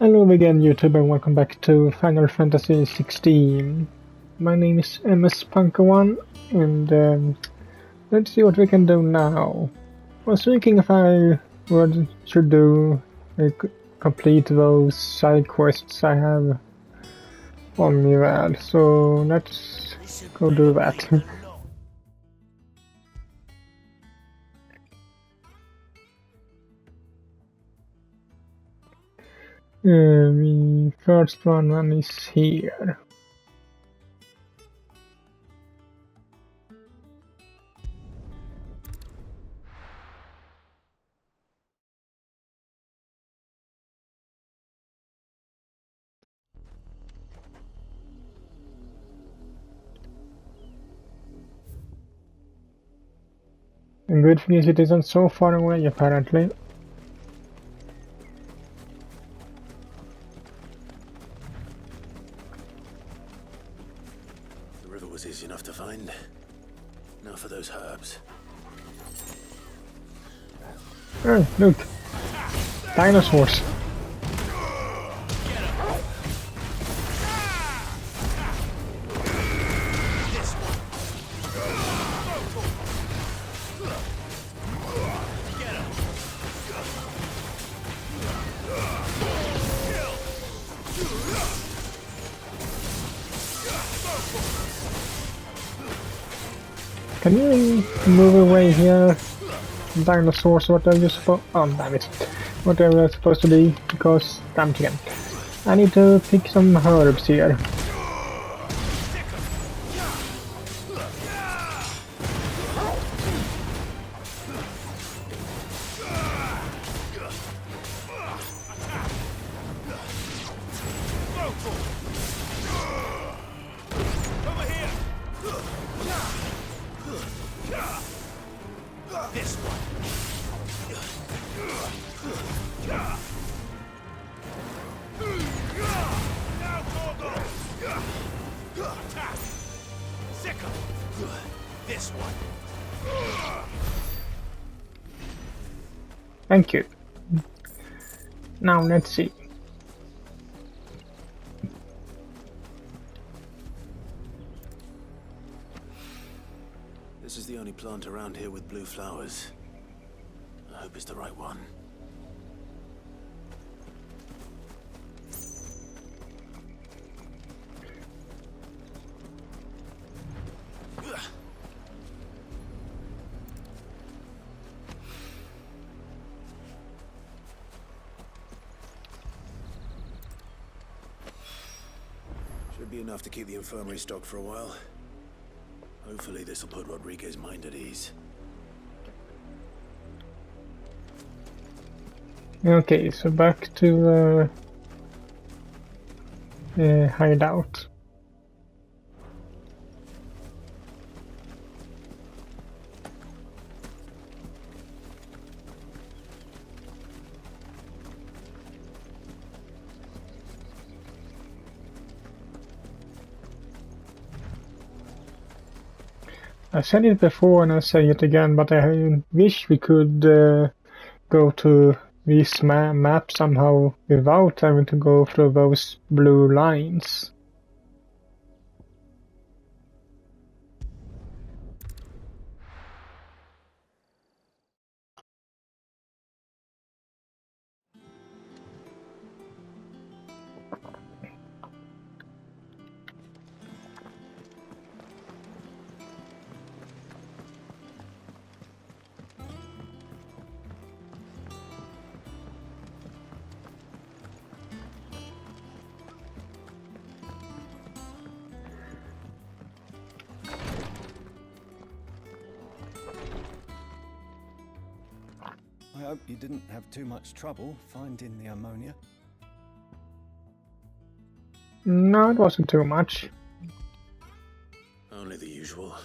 Hello again, YouTube, and welcome back to Final Fantasy 16. My name is MS-Punker1, and let's see what we can do now. I was thinking if I should do complete those side quests I have on me, well, so let's go do that. The first one is here. And good thing is it isn't so far away, apparently. The river was easy enough to find. Now for those herbs. Oh, look! Dinosaurs! Can you move away here? Dinosaurs, what are you supposed— oh, damn it. What are you supposed to be? Because, damn it again. I need to pick some herbs here. This one. Thank you. Now let's see. This is the only plant around here with blue flowers. I hope it's the right one. Should be enough to keep the infirmary stocked for a while. Hopefully this will put Rodriguez's mind at ease. Okay, so back to hideout. I said it before and I say it again, but I wish we could go to this map somehow without having to go through those blue lines. I hope you didn't have too much trouble finding the ammonia. No, it wasn't too much. Only the usual.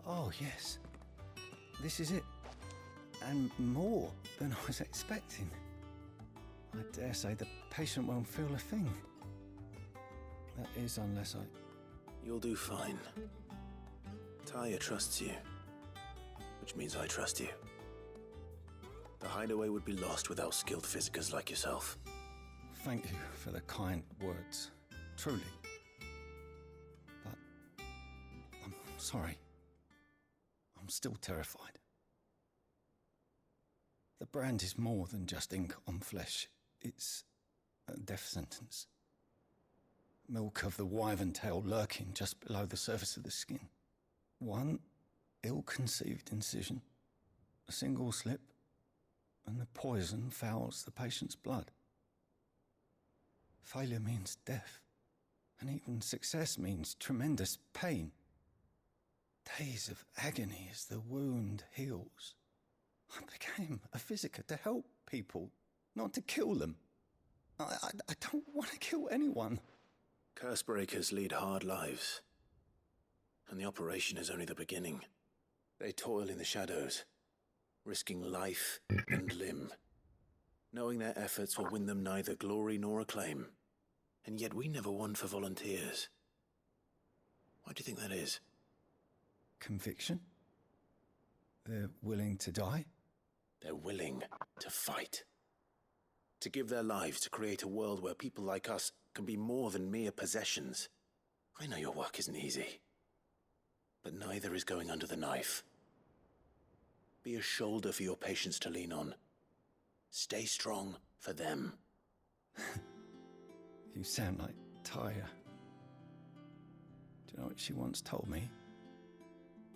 Oh, yes. This is it. And more than I was expecting. I dare say the patient won't feel a thing. That is, unless I... You'll do fine. Talia trusts you. Which means I trust you. The hideaway would be lost without skilled physicers like yourself. Thank you for the kind words. Truly. But I'm sorry. I'm still terrified. The brand is more than just ink on flesh. It's a death sentence. Milk of the wyvern tail lurking just below the surface of the skin. One ill-conceived incision, a single slip, and the poison fouls the patient's blood. Failure means death, and even success means tremendous pain. Days of agony as the wound heals. I became a physiker to help people, not to kill them. I don't want to kill anyone. Curse breakers lead hard lives, and the operation is only the beginning. They toil in the shadows, risking life and limb, knowing their efforts will win them neither glory nor acclaim. And yet we never won for volunteers. Why do you think that is? Conviction? They're willing to die? They're willing to fight. To give their lives to create a world where people like us can be more than mere possessions. I know your work isn't easy, but neither is going under the knife. Be a shoulder for your patients to lean on. Stay strong for them. You sound like Tyre. Do you know what she once told me?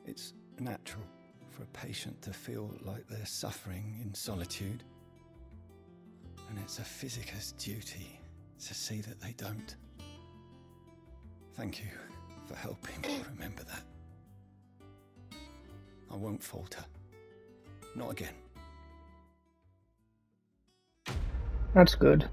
It's natural for a patient to feel like they're suffering in solitude. And it's a physiker's duty to see that they don't. Thank you for helping me remember that. I won't falter. Not again. That's good.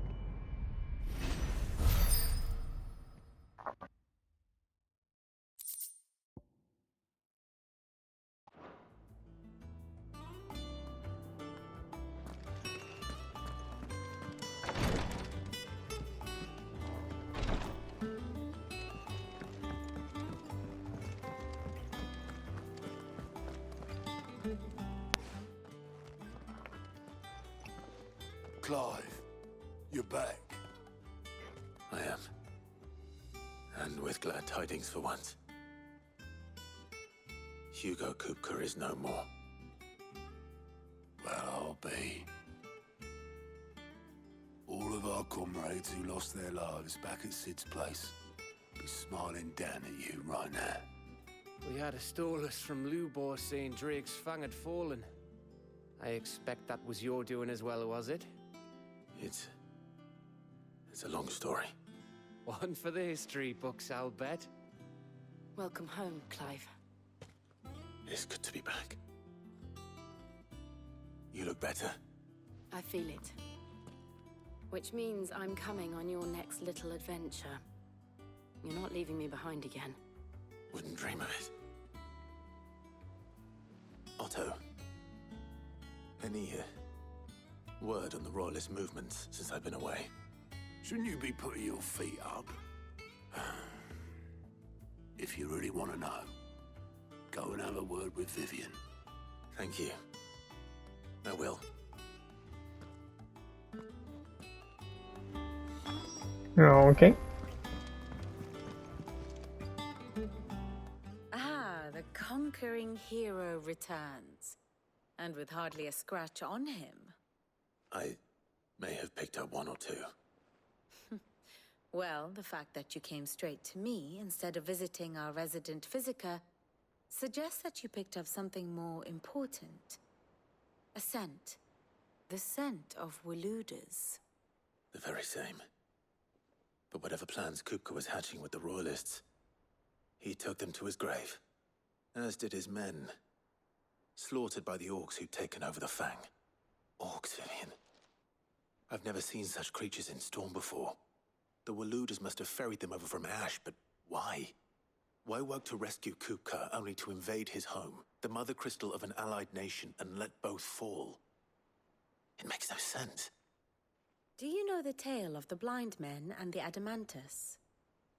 Clive, you're back. I am. And with glad tidings for once. Hugo Kupka is no more. Well, I'll be. All of our comrades who lost their lives back at Sid's place be smiling down at you right now. We had a stolus from Lubor saying Drake's fang had fallen. I expect that was your doing as well, was it? It's a long story. One for the history books, I'll bet. Welcome home, Clive. It's good to be back. You look better. I feel it. Which means I'm coming on your next little adventure. You're not leaving me behind again. Wouldn't dream of it. Otto. Any word on the Royalist movements since I've been away? Shouldn't you be putting your feet up? If you really want to know, go and have a word with Vivian. Thank you. I will. Okay. The conquering hero returns. And with hardly a scratch on him. I may have picked up one or two. Well, the fact that you came straight to me instead of visiting our resident physiker suggests that you picked up something more important. A scent. The scent of Waludas. The very same. But whatever plans Kupka was hatching with the Royalists, he took them to his grave. As did his men. Slaughtered by the orcs who'd taken over the Fang. Orcs, Vivian. I've never seen such creatures in Storm before. The Waludas must have ferried them over from Ash, but why? Why work to rescue Kupka only to invade his home, the mother crystal of an allied nation, and let both fall? It makes no sense. Do you know the tale of the blind men and the Adamantus?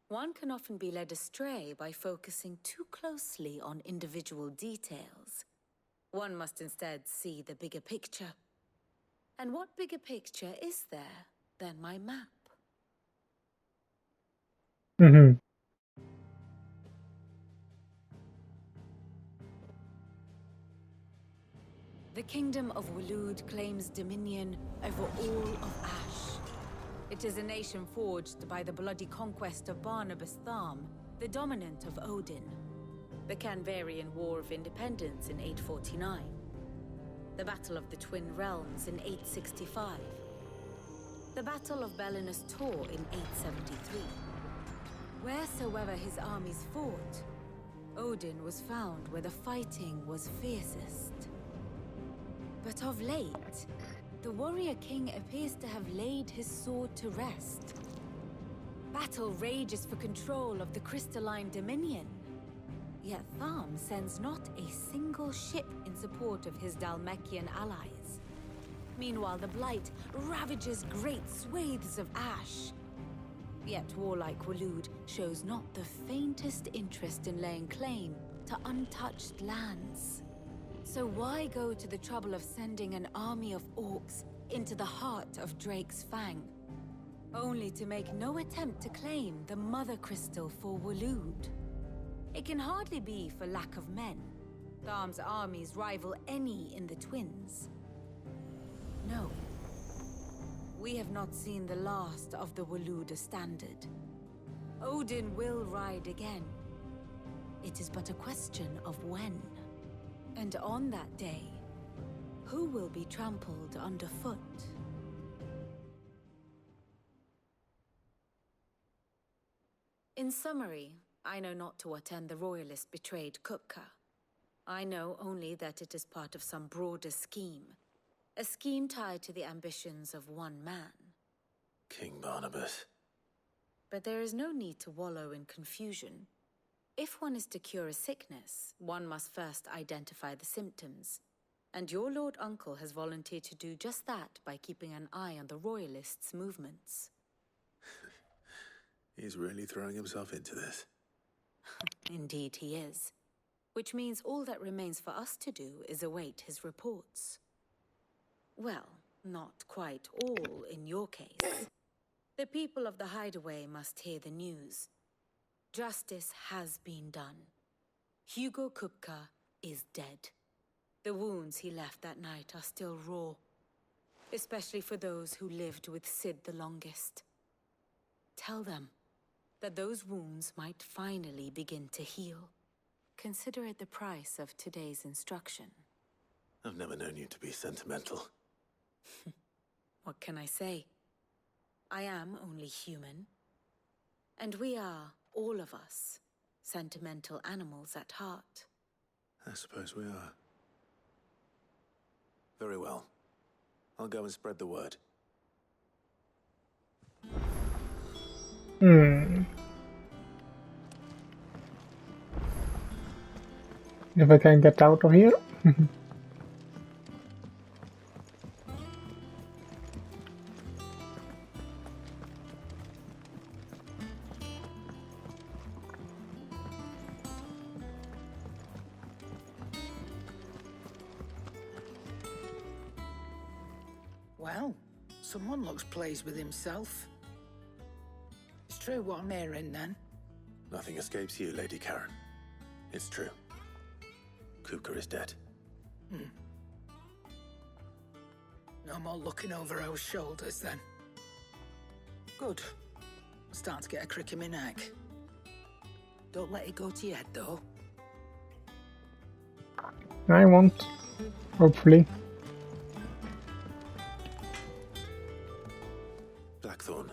One can often be led astray by focusing too closely on individual details. One must instead see the bigger picture. And what bigger picture is there than my map? Mm-hmm. The kingdom of Waloed claims dominion over all of Ash. It is a nation forged by the bloody conquest of Barnabas Tharm, the dominant of Odin. The Canvarian War of Independence in 849. The Battle of the Twin Realms in 865. The Battle of Belinus Tor in 873. Wheresoever his armies fought, Odin was found where the fighting was fiercest. But of late, the warrior king appears to have laid his sword to rest. Battle rages for control of the crystalline dominion. Yet Tharm sends not a single ship in support of his Dhalmekian allies. Meanwhile, the Blight ravages great swathes of Ash. Yet warlike Waloed shows not the faintest interest in laying claim to untouched lands. So why go to the trouble of sending an army of orcs into the heart of Drake's Fang, only to make no attempt to claim the Mother Crystal for Waloed? It can hardly be for lack of men. Tharm's armies rival any in the Twins. No. We have not seen the last of the Waloed standard. Odin will ride again. It is but a question of when. And on that day, who will be trampled underfoot? In summary, I know not to what end the Royalists betrayed Kupka. I know only that it is part of some broader scheme. A scheme tied to the ambitions of one man. King Barnabas. But there is no need to wallow in confusion. If one is to cure a sickness, one must first identify the symptoms. And your Lord Uncle has volunteered to do just that by keeping an eye on the Royalists' movements. He's really throwing himself into this. Indeed he is. Which means all that remains for us to do is await his reports. Well, not quite all in your case. The people of the Hideaway must hear the news. Justice has been done. Hugo Kupka is dead. The wounds he left that night are still raw, especially for those who lived with Sid the longest. Tell them that those wounds might finally begin to heal. Consider it the price of today's instruction. I've never known you to be sentimental. What can I say? I am only human. And we are, all of us, sentimental animals at heart. I suppose we are. Very well. I'll go and spread the word. If I can get out of here. Well, someone looks pleased with himself. It's true what I'm hearing, then. Nothing escapes you, Lady Karen. It's true. Kupka is dead. No more looking over our shoulders, then. Good. I'm starting to get a crick in my neck. Don't let it go to your head, though. I won't. Hopefully. Blackthorn,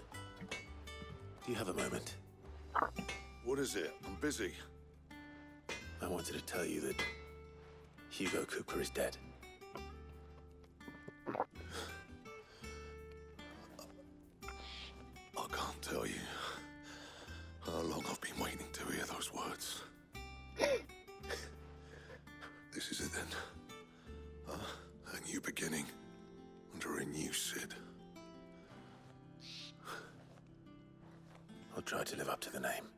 do you have a moment? What is it? I'm busy. I wanted to tell you that Hugo Kupka is dead. I can't tell you how long I've been waiting to hear those words. This is it then. A new beginning under a new Sid. I'll try to live up to the name.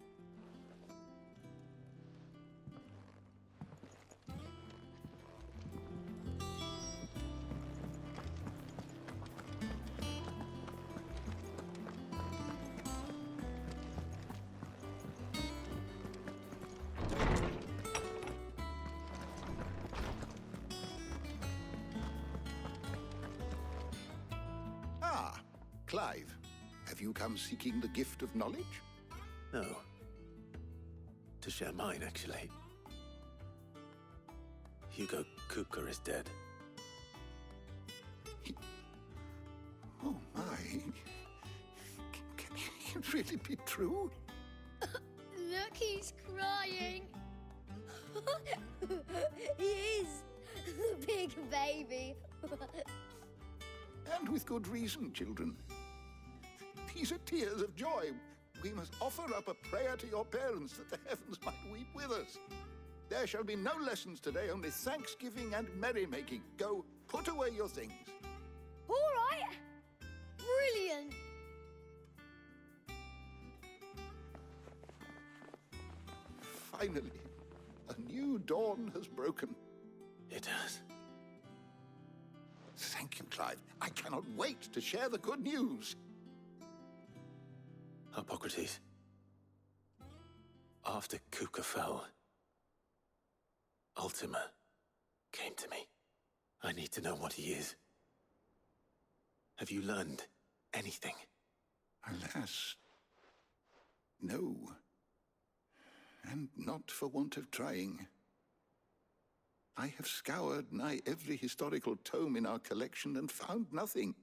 Ah, Clive, have you come seeking the gift of knowledge? No. To share mine, actually. Hugo Kupka is dead. Oh my. Can it really be true? Look, he's crying. He is. The big baby. And with good reason, children. These are tears of joy. We must offer up a prayer to your parents that the heavens might weep with us. There shall be no lessons today, only thanksgiving and merrymaking. Go, put away your things. All right. Brilliant. Finally, a new dawn has broken. It has. Thank you, Clive. I cannot wait to share the good news. Hippocrates. After Kupka fell, Ultima came to me. I need to know what he is. Have you learned anything? Alas, no. And not for want of trying. I have scoured nigh every historical tome in our collection and found nothing.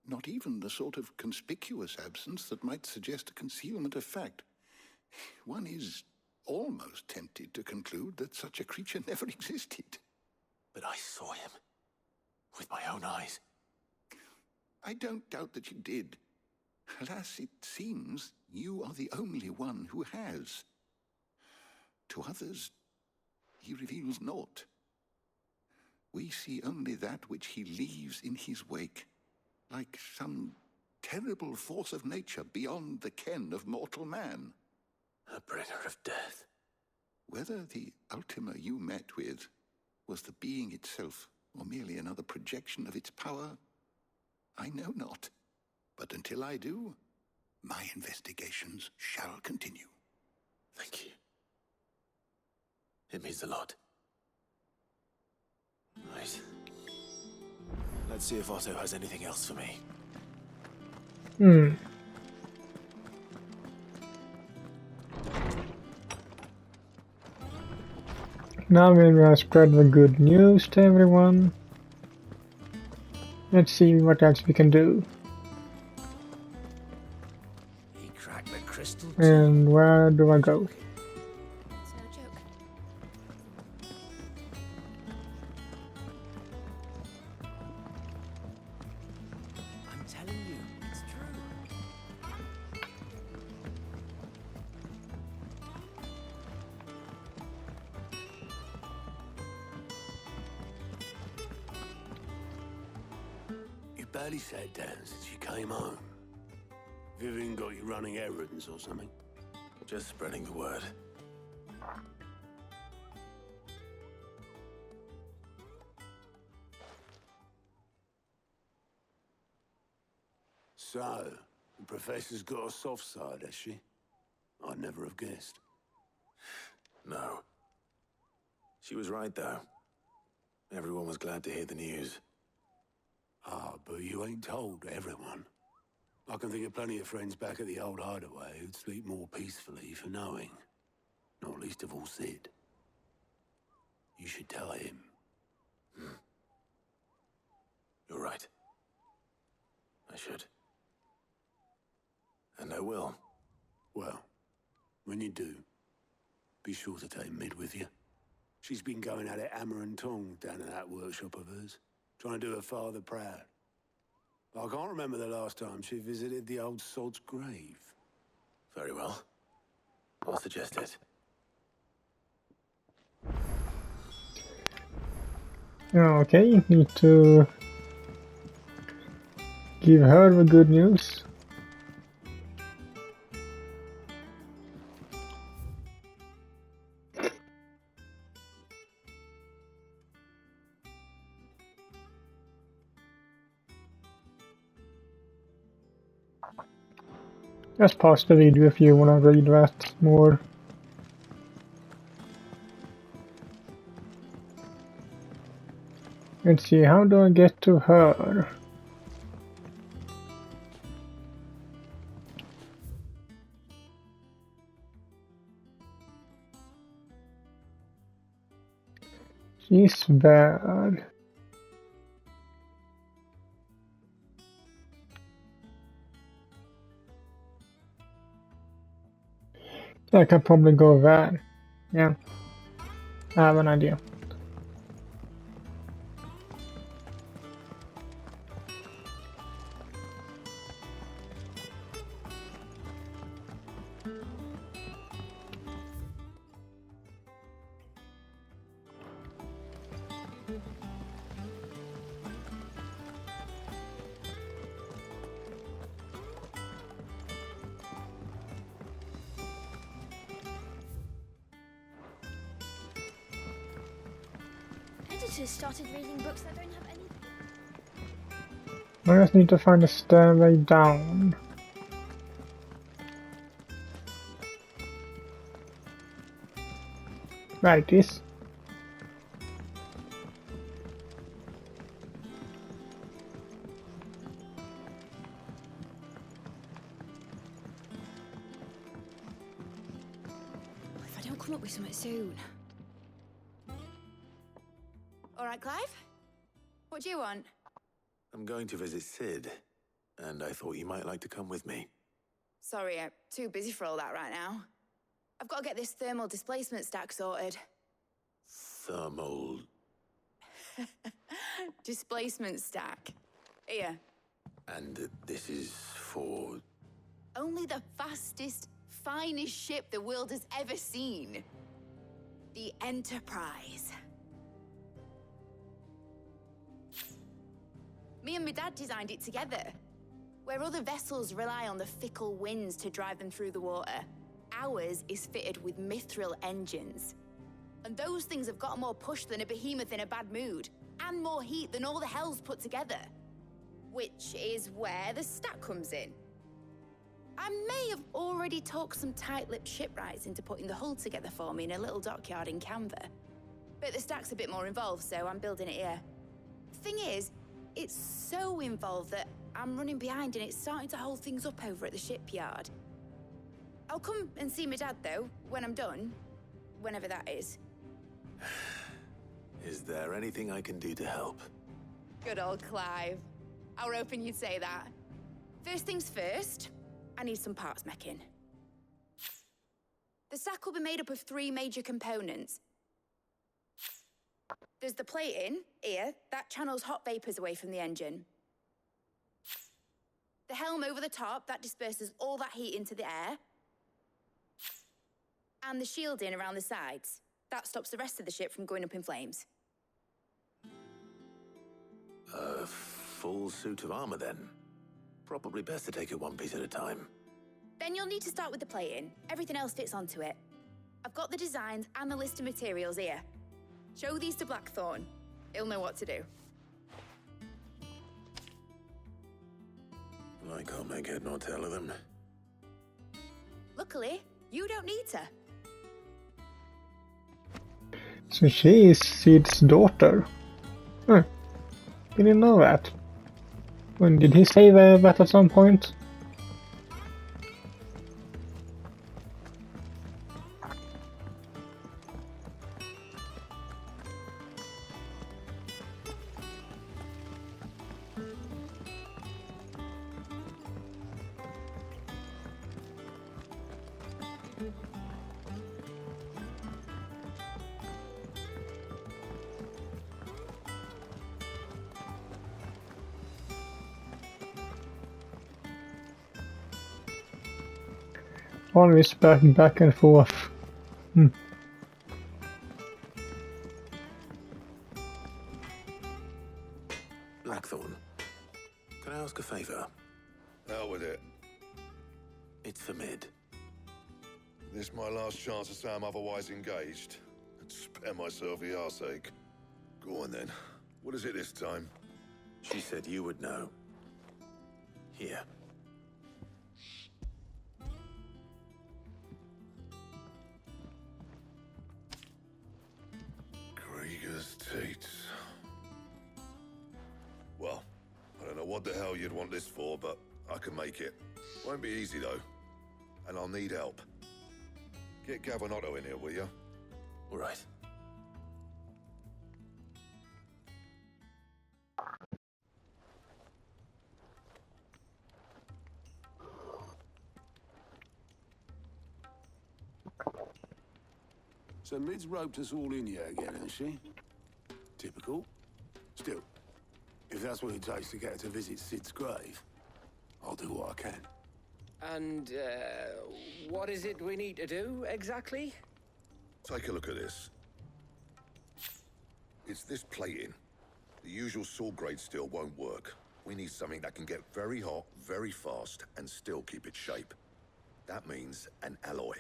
Not even the sort of conspicuous absence that might suggest a concealment of fact. One is almost tempted to conclude that such a creature never existed. But I saw him. With my own eyes. I don't doubt that you did. Alas, it seems you are the only one who has. To others, he reveals naught. We see only that which he leaves in his wake, like some terrible force of nature beyond the ken of mortal man. A bringer of death. Whether the Ultima you met with was the being itself, or merely another projection of its power, I know not. But until I do, my investigations shall continue. Thank you. It means a lot. Right. Let's see if Otto has anything else for me. Now we're gonna spread the good news to everyone. Let's see what else we can do. He cracked the crystal. And where do I go? It's no joke. I'm telling you, it's true. You barely sat down since you came home. Vivian got you running errands or something? Just spreading the word. So, the Professor's got a soft side, has she? I'd never have guessed. No. She was right, though. Everyone was glad to hear the news. Ah, but you ain't told everyone. I can think of plenty of friends back at the old hideaway who'd sleep more peacefully for knowing. Not least of all Sid. You should tell him. You're right. I should. And I will. Well, when you do, be sure to take Mid with you. She's been going at it hammer and tong down in that workshop of hers, trying to do her father proud. I can't remember the last time she visited the old sod's grave. Very well. I'll suggest it. Okay, need to give her the good news. Just pause the video if you want to read that more. Let's see, how do I get to her? She's bad. I can probably go there. Yeah. I have an idea. Editors started reading books that don't have any. I just need to find a stairway down. There it is. If I don't come up with something soon. All right, Clive? What do you want? I'm going to visit Sid, and I thought you might like to come with me. Sorry, I'm too busy for all that right now. I've got to get this thermal displacement stack sorted. Thermal... Displacement stack. Here. And this is for... Only the fastest, finest ship the world has ever seen. The Enterprise. Me and my dad designed it together. Where other vessels rely on the fickle winds to drive them through the water, ours is fitted with mithril engines. And those things have got more push than a behemoth in a bad mood, and more heat than all the hells put together. Which is where the stack comes in. I may have already talked some tight-lipped shipwrights into putting the hull together for me in a little dockyard in Canva. But the stack's a bit more involved, so I'm building it here. Thing is, it's so involved that I'm running behind and it's starting to hold things up over at the shipyard. I'll come and see my dad, though, when I'm done. Whenever that is. Is there anything I can do to help? Good old Clive. I were hoping you'd say that. First things first, I need some parts meching. The stack will be made up of 3 major components. There's the plating, here, that channels hot vapors away from the engine. The helm over the top, that disperses all that heat into the air. And the shielding around the sides. That stops the rest of the ship from going up in flames. A full suit of armor, then? Probably best to take it one piece at a time. Then you'll need to start with the plating. Everything else fits onto it. I've got the designs and the list of materials here. Show these to Blackthorn. He'll know what to do. I can't make head nor tail of them. Luckily, you don't need to. So she is Sid's daughter. Huh. Didn't know that. When did he say that at some point? Always back and forth. Blackthorn, can I ask a favor? Out with it. It's for Mid. This my last chance to say I'm otherwise engaged. And spare myself the arseache. Go on then. What is it this time? She said you would know. Here. Krieger's Tates. Well, I don't know what the hell you'd want this for, but I can make it. Won't be easy though. And I'll need help. Get Gavin Otto in here, will you? All right. So Mid's roped us all in here again, hasn't she? Typical. Still, if that's what it takes to get her to visit Sid's grave, I'll do what I can. And, what is it we need to do, exactly? Take a look at this. It's this plating. The usual saw grade steel won't work. We need something that can get very hot, very fast, and still keep its shape. That means an alloy.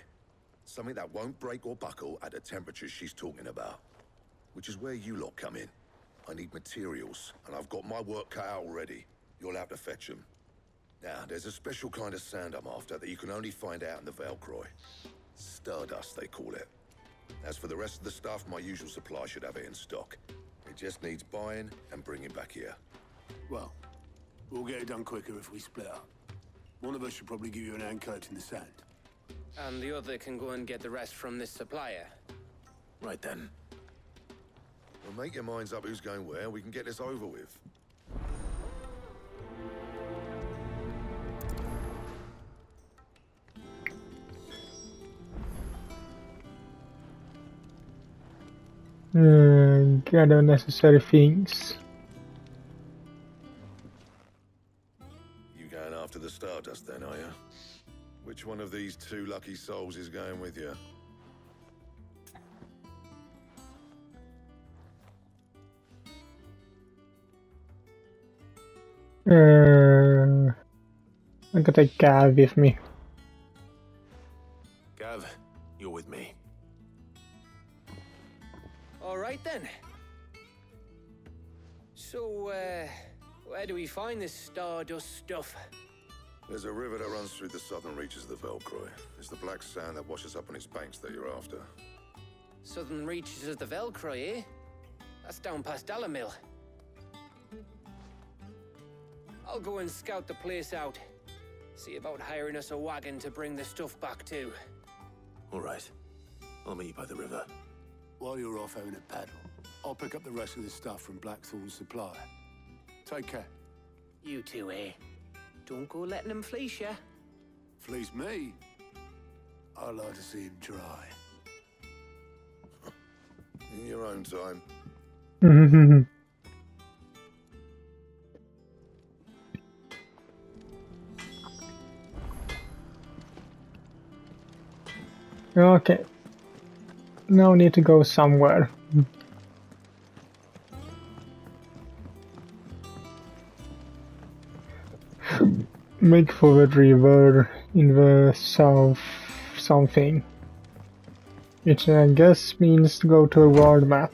Something that won't break or buckle at the temperatures she's talking about. Which is where you lot come in. I need materials, and I've got my work cut out already. You'll have to fetch them. Now, there's a special kind of sand I'm after that you can only find out in the Velcroy. Stardust, they call it. As for the rest of the stuff, my usual supply should have it in stock. It just needs buying and bringing back here. Well, we'll get it done quicker if we split up. One of us should probably give you an hand coat in the sand. And the other can go and get the rest from this supplier. Right then. Well, make your minds up who's going where, we can get this over with. Gather necessary things. You going after the Stardust then, are you? Which one of these two lucky souls is going with you? I'm gonna take Gav with me. Gav, you're with me. All right then. So, where do we find this Stardust stuff? There's a river that runs through the southern reaches of the Velcroy. It's the black sand that washes up on its banks that you're after. Southern reaches of the Velcroy, eh? That's down past Dalamil. I'll go and scout the place out. See about hiring us a wagon to bring the stuff back to. All right. I'll meet you by the river. While you're off having a paddle, I'll pick up the rest of the stuff from Blackthorn's supply. Take care. You two, eh? Don't go letting them fleece ya. Fleece me? I'd like to see him try. In your own time. Okay. Now we need to go somewhere. Make for the river in the south something. Which I guess means to go to a world map.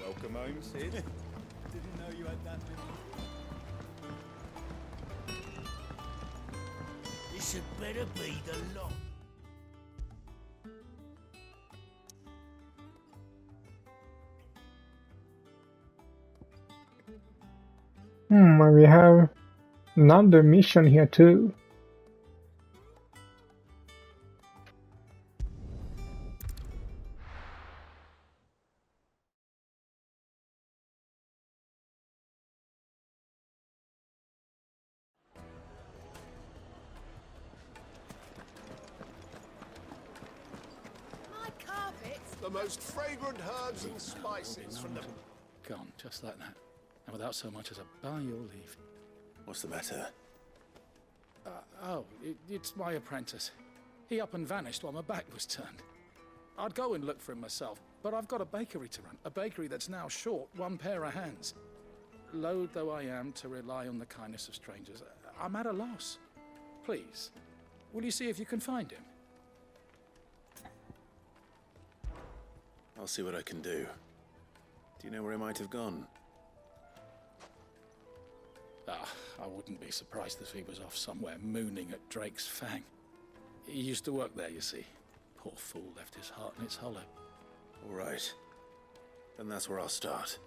Welcome home, Sid. Didn't know you had that many. This had better be the lot. We have another mission here too. My carpets. The most fragrant herbs and spices from the... Gone, just like that. And without so much as a by your leave. What's the matter? It's my apprentice. He up and vanished while my back was turned. I'd go and look for him myself, but I've got a bakery to run. A bakery that's now short one pair of hands. Loath though I am to rely on the kindness of strangers, I'm at a loss. Please, will you see if you can find him? I'll see what I can do. Do you know where he might have gone? I wouldn't be surprised if he was off somewhere mooning at Drake's Fang. He used to work there, you see. Poor fool left his heart in its hollow. All right. Then that's where I'll start.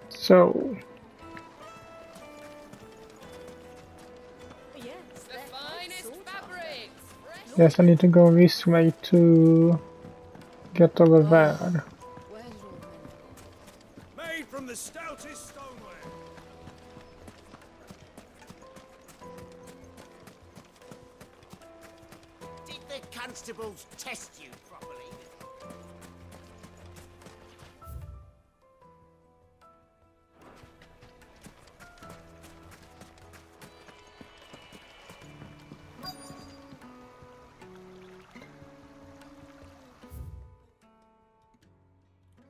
So Yes, I need to go this way to get over there. Made from the stoutest stoneware. Did the constables test you properly?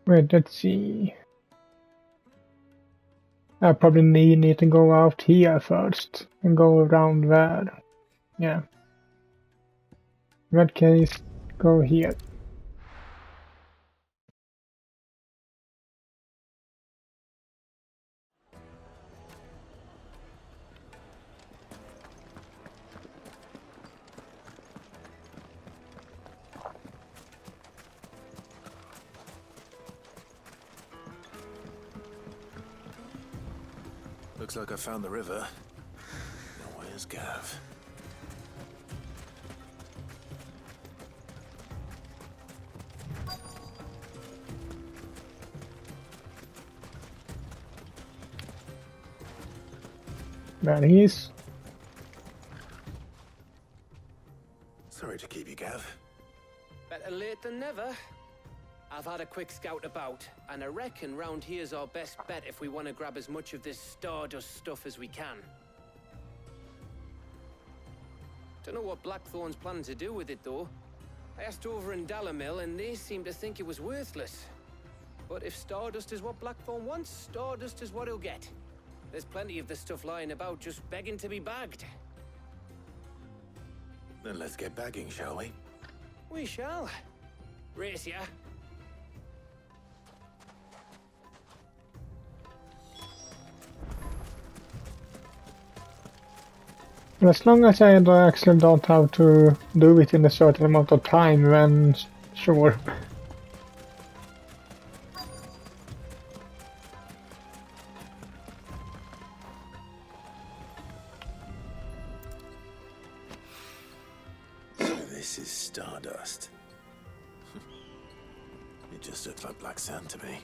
Wait, let's see. I probably need to go out here first and go around there. Yeah. In that case, go here. Looks like I found the river. Now where's Gav? There he is. Sorry to keep you, Gav. Better late than never. I've had a quick scout about, and I reckon round here's our best bet if we want to grab as much of this Stardust stuff as we can. Don't know what Blackthorn's planning to do with it, though. I asked over in Dalamil, and they seem to think it was worthless. But if Stardust is what Blackthorn wants, Stardust is what he'll get. There's plenty of the stuff lying about, just begging to be bagged. Then let's get bagging, shall we? We shall. Race ya. As long as I actually don't have to do it in a certain amount of time, then sure. So this is Stardust. It just looks like black sand to me.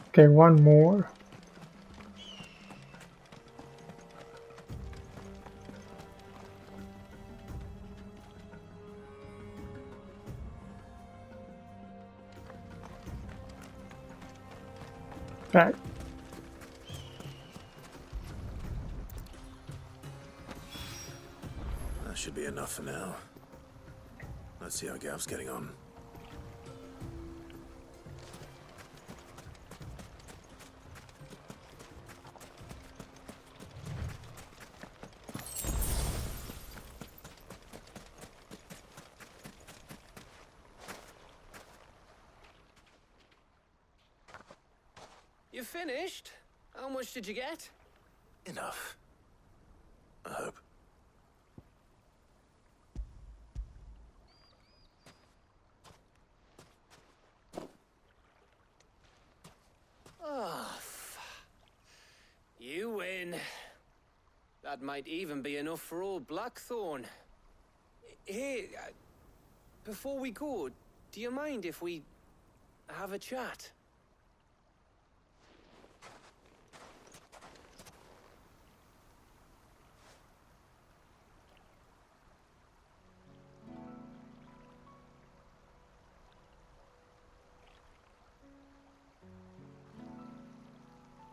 Okay, one more. Right. That should be enough for now. Let's see how Gav's getting on. You finished? How much did you get? Enough. I hope. Oh, you win. That might even be enough for old Blackthorn. Hey, before we go, do you mind if we have a chat?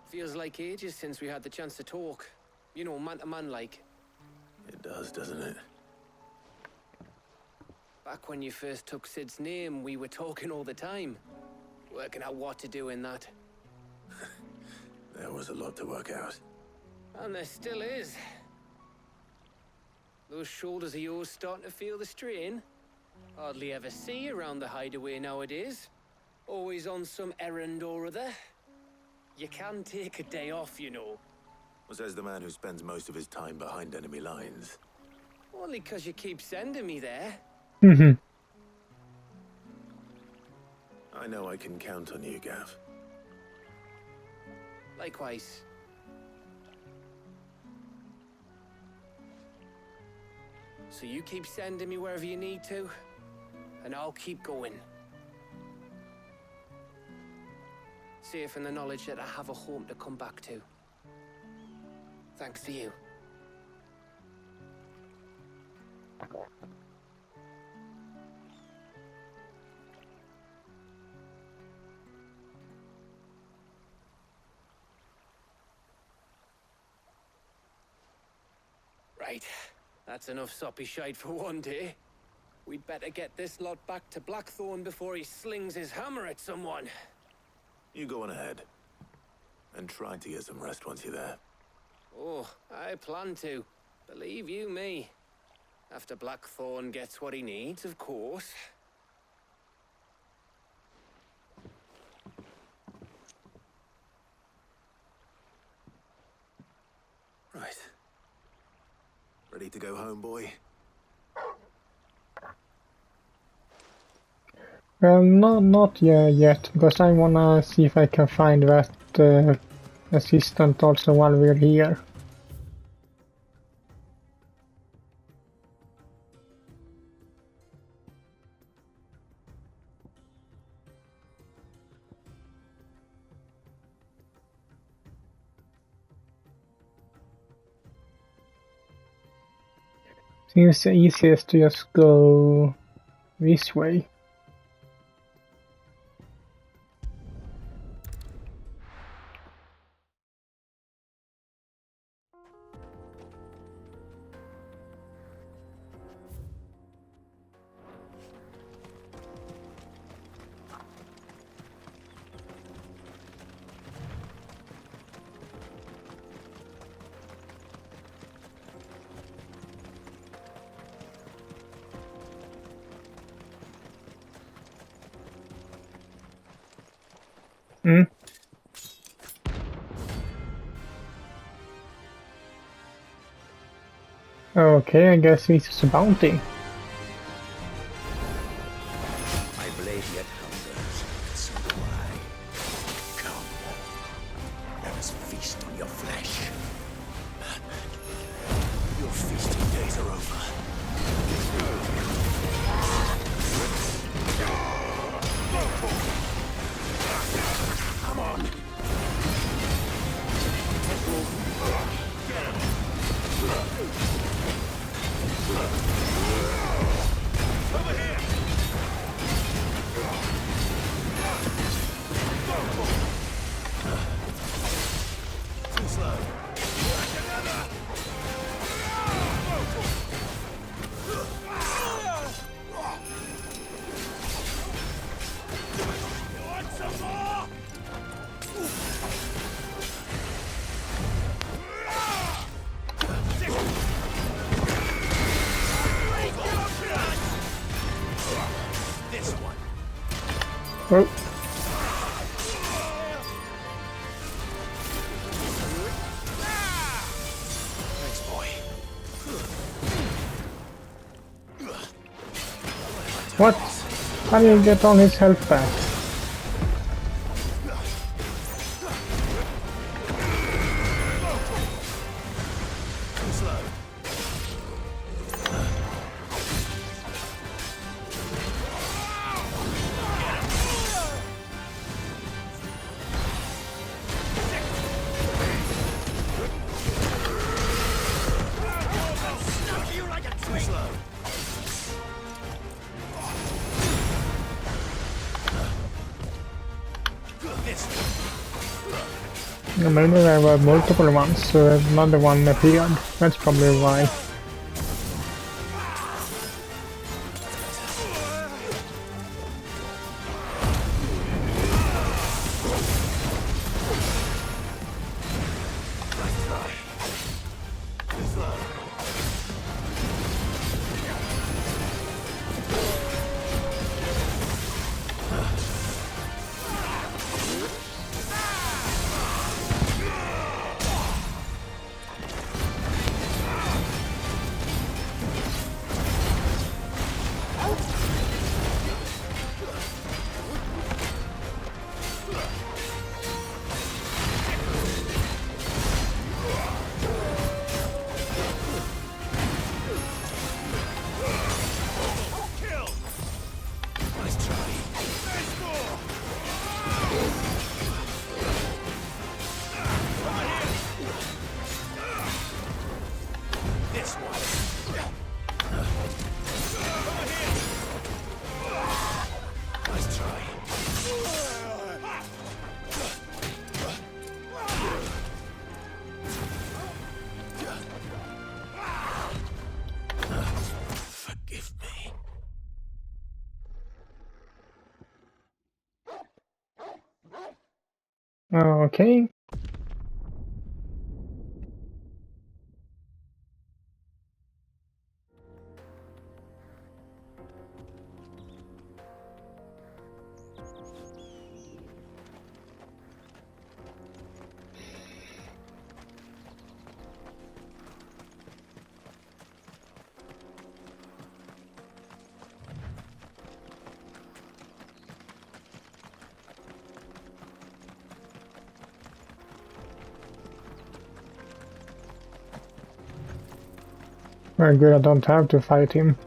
Feels like ages since we had the chance to talk. You know, man to man like. It does, doesn't it? Back when you first took Sid's name, we were talking all the time. Working out what to do in that. There was a lot to work out. And there still is. Those shoulders of yours starting to feel the strain? Hardly ever see you around the hideaway nowadays. Always on some errand or other. You can take a day off, you know. Says the man who spends most of his time behind enemy lines. Only 'cause you keep sending me there. I know I can count on you, Gav. Likewise. So you keep sending me wherever you need to, and I'll keep going. Safe in the knowledge that I have a home to come back to. Thanks to you. Right. That's enough soppy shite for one day. We'd better get this lot back to Blackthorn before he slings his hammer at someone. You go on ahead. And try to get some rest once you're there. Oh, I plan to. Believe you me. After Blackthorn gets what he needs, of course. Right. Ready to go home, boy? Well, no, not yet, because I wanna see if I can find that assistant also while we're here. Seems the easiest to just go this way. Okay, I guess this is a bounty. My blade yet hungers, so do I. Come, let us feast on your flesh. Your feasting days are over. Come on. Oh. Thanks, boy. What? How do you get all his health back? Maybe there were multiple ones, so another one appeared. That's probably why. Okay. Very good, I don't have to fight him.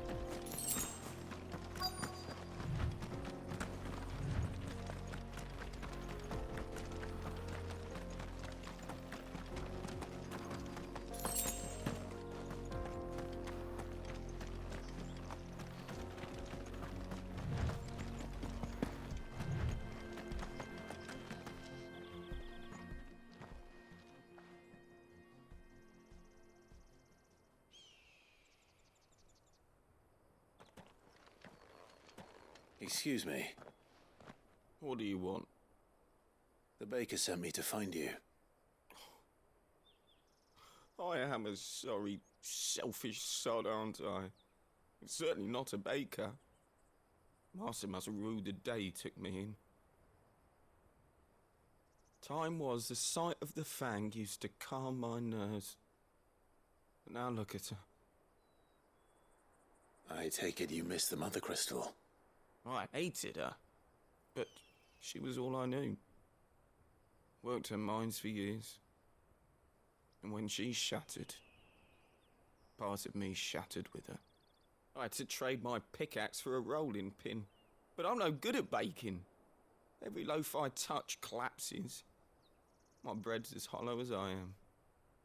Excuse me. What do you want? The baker sent me to find you. I am a sorry, selfish sod, aren't I? I'm certainly not a baker. Master must have ruled the day he took me in. Time was the sight of the fang used to calm my nerves. But now look at her. I take it you missed the Mother Crystal. I hated her, but she was all I knew. Worked her mines for years. And when she shattered, part of me shattered with her. I had to trade my pickaxe for a rolling pin, but I'm no good at baking. Every loaf I touch collapses. My bread's as hollow as I am.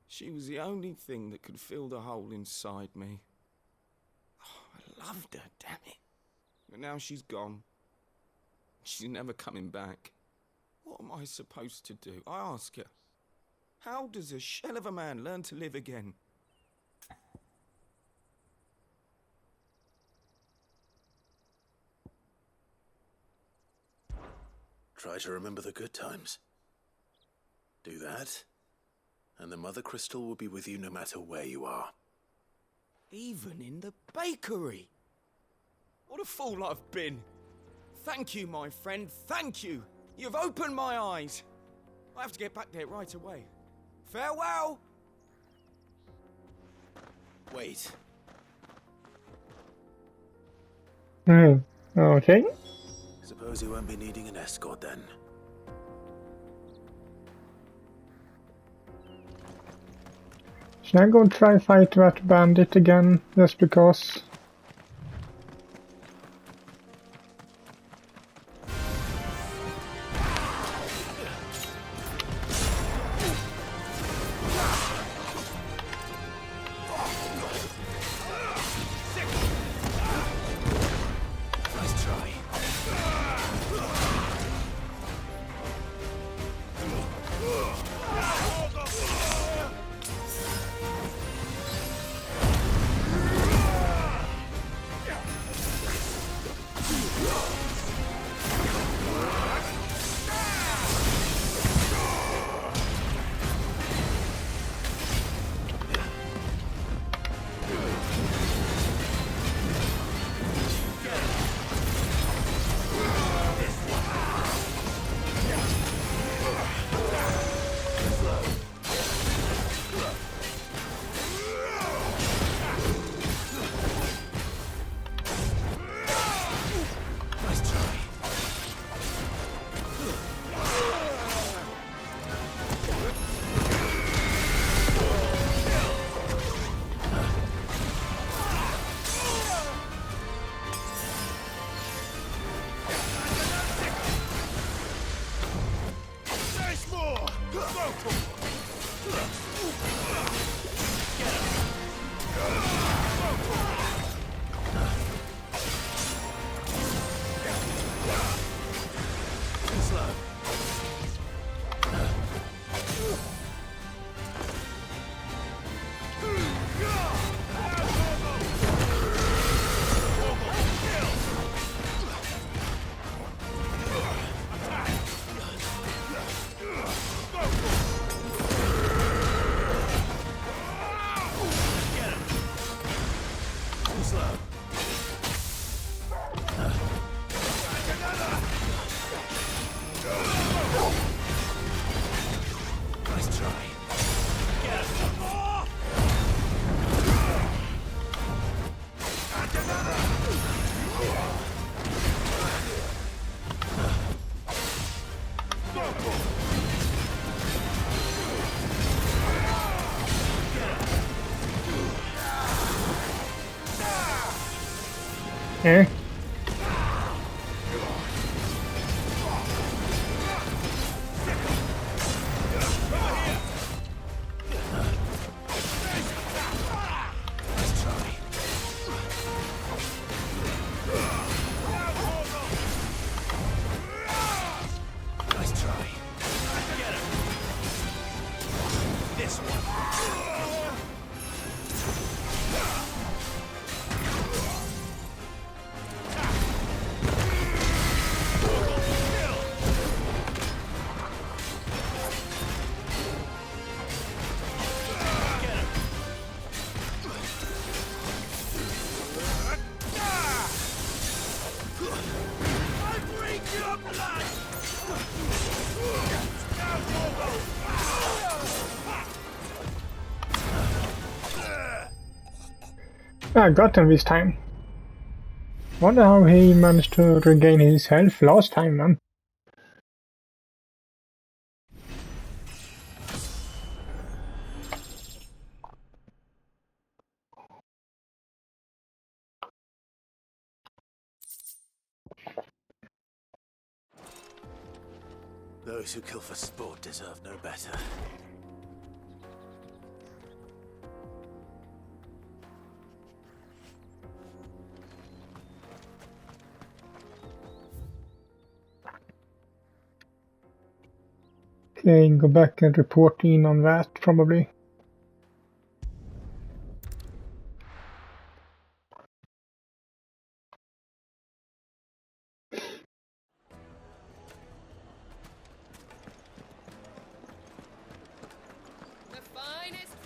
She was the only thing that could fill the hole inside me. Oh, I loved her, damn it. But now she's gone. She's never coming back. What am I supposed to do? I ask her. How does a shell of a man learn to live again? Try to remember the good times. Do that, and the Mother Crystal will be with you no matter where you are. Even in the bakery. What a fool I've been. Thank you, my friend, thank you. You've opened my eyes. I have to get back there right away. Farewell! Wait. Okay. Suppose you won't be needing an escort then. Should I go try fight that bandit again, just because? Eh? I got him this time. Wonder how he managed to regain his health last time, man. Those who kill for sport deserve no better. Okay, go back and report in on that, probably.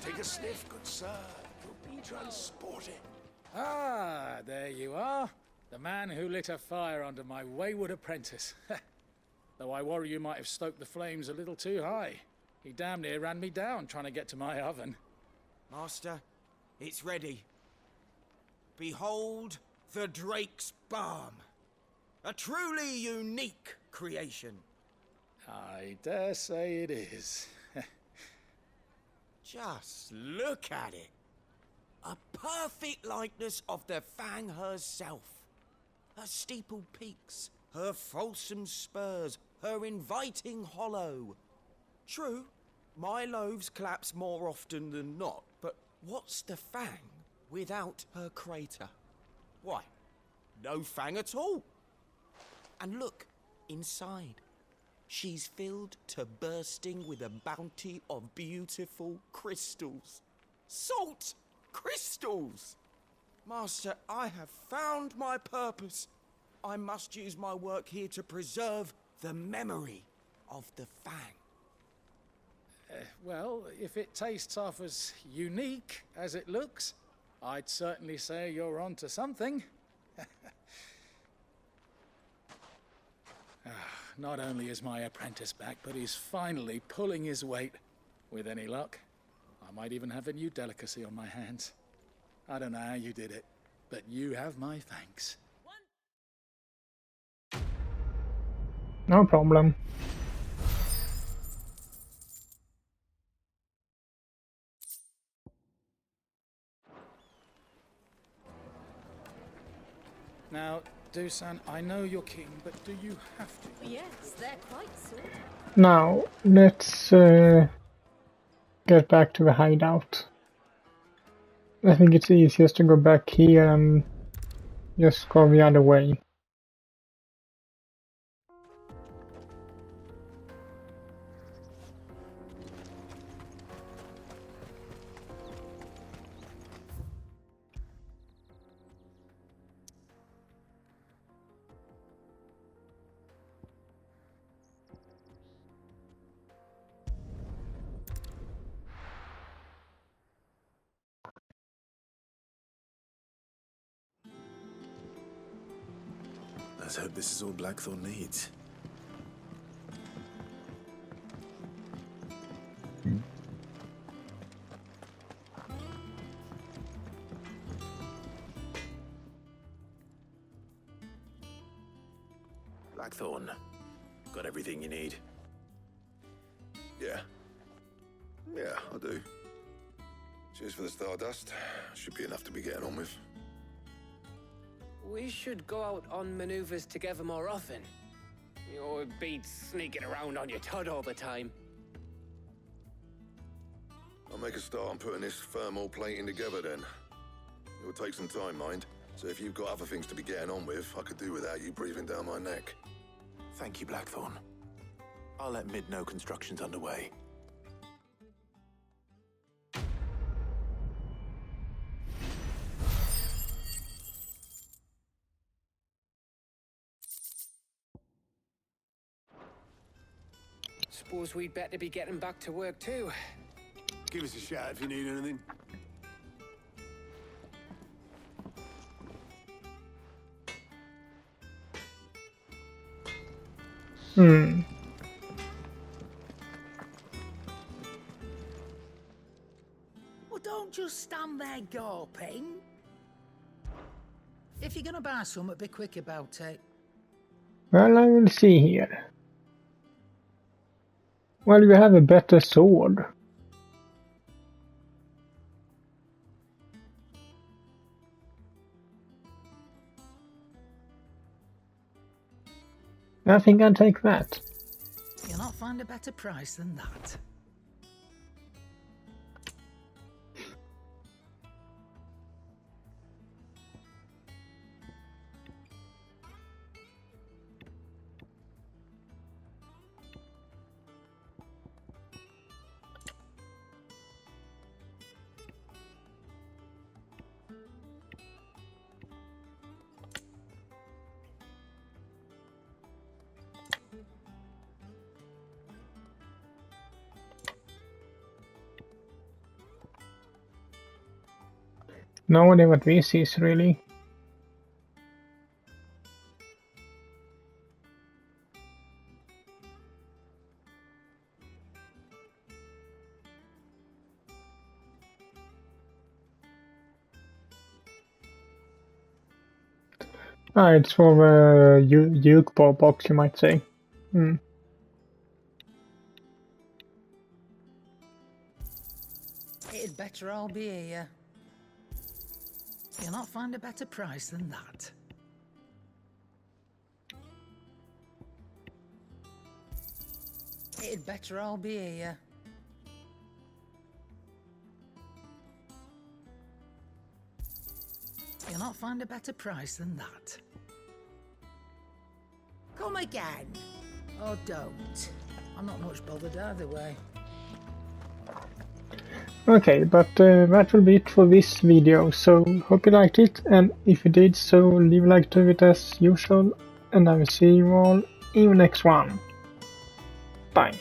Take a sniff, good sir. You'll be transported. Ah, there you are. The man who lit a fire under my wayward apprentice. Though I worry you might have stoked the flames a little too high. He damn near ran me down trying to get to my oven. Master, it's ready. Behold the Drake's Balm. A truly unique creation. I dare say it is. Just look at it. A perfect likeness of the Fang herself. Her steeple peaks, her fulsome spurs, her inviting hollow. True, my loaves collapse more often than not, but what's the Fang without her crater? Why, no Fang at all. And look, inside. She's filled to bursting with a bounty of beautiful crystals. Salt crystals! Master, I have found my purpose. I must use my work here to preserve the memory of the Fang. Well, if it tastes half as unique as it looks, I'd certainly say you're onto something. Not only is my apprentice back, but he's finally pulling his weight. With any luck, I might even have a new delicacy on my hands. I don't know how you did it, but you have my thanks. No problem. Now, Dusan, I know you're king, but do you have to? Yes, they're quite sorted. Now, let's get back to the hideout. I think it's easiest to go back here and just go the other way. Let's hope this is all Blackthorn needs. Blackthorn, got everything you need? Yeah. Yeah, I do. Cheers for the stardust. Should be enough to be getting on with. We should go out on maneuvers together more often. It beats sneaking around on your Todd all the time. I'll make a start on putting this thermal plating together then. It will take some time, mind. So if you've got other things to be getting on with, I could do without you breathing down my neck. Thank you, Blackthorn. I'll let Mid know construction's underway. Suppose we'd better be getting back to work too. Give us a shout if you need anything. Well, don't just stand there gawping. If you're gonna buy something, be quick about it. Well, I will see here. Well, you have a better sword. I think I'll take that. You'll not find a better price than that. No idea what this is really. Ah, it's for a uke box, you might say. It'd better all be here. You'll not find a better price than that. It'd better all be here. You'll not find a better price than that. Come again. Or don't. I'm not much bothered either way. Okay, but that will be it for this video, so hope you liked it, and if you did so, leave a like to it as usual, and I will see you all in the next one. Bye.